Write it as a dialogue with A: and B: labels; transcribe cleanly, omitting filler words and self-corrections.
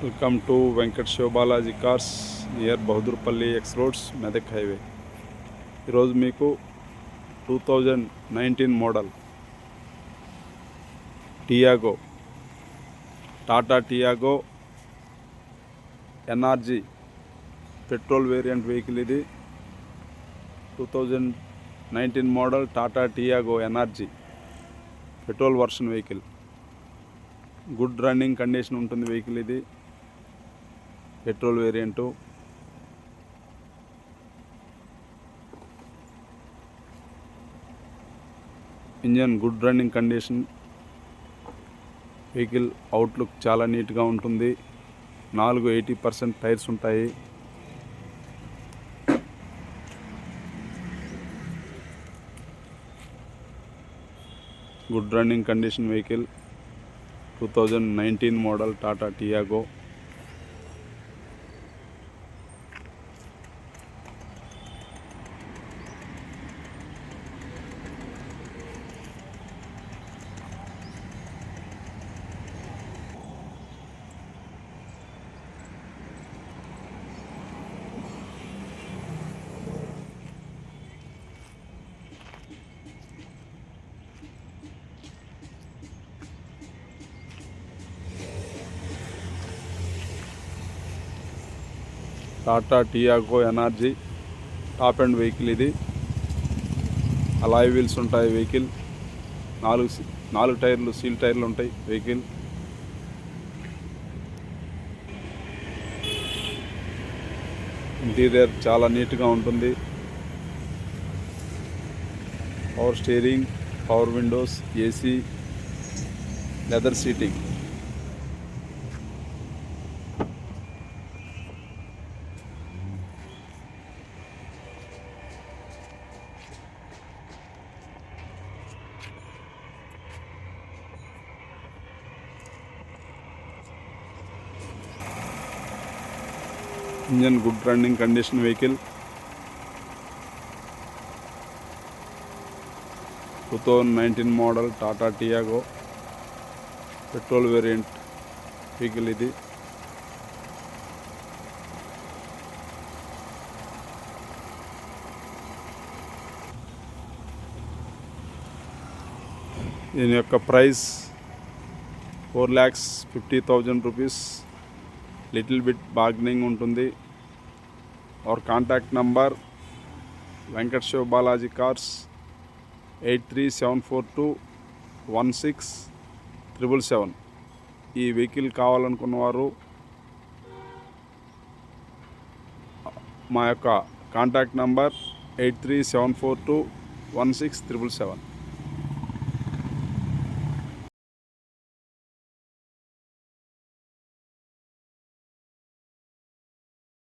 A: Welcome to Venkat Shiva Balaji cars near Bahadurpally X roads Medak highway. ఈరోజు మీకు 2019 model Tiago, Tata Tiago NRG petrol variant vehicle. ఇది 2019 model Tata Tiago NRG petrol version vehicle. Good running condition ఉంటుంది vehicle. ఇది petrol variant. Engine good running condition. Vehicle outlook చాలా నీట్గా ఉంటుంది. 80% tyres ఉంటాయి. Good running condition vehicle. 2019 model Tata Tiago. Tata Tiago NRG top and vehicle. ఇది alloy wheels ఉంటాయి vehicle. నాలుగు టైర్లు సీల్ టైర్లు ఉంటాయి వెహికల్. ఇంటీరియర్ చాలా నీట్గా ఉంటుంది. Power steering, power windows, AC, leather seating. Engine good running condition vehicle. 2019 model Tata Tiago petrol variant vehicle. ఇది దీని యొక్క price 4,50,000 rupees. Little bit bargaining ఉంటుంది. Our contact number Venkat Shiva Balaji cars 8374216777. ఈ వెహికల్ కావాలనుకున్నవారు మా యొక్క కాంటాక్ట్ నంబర్ 8374216777.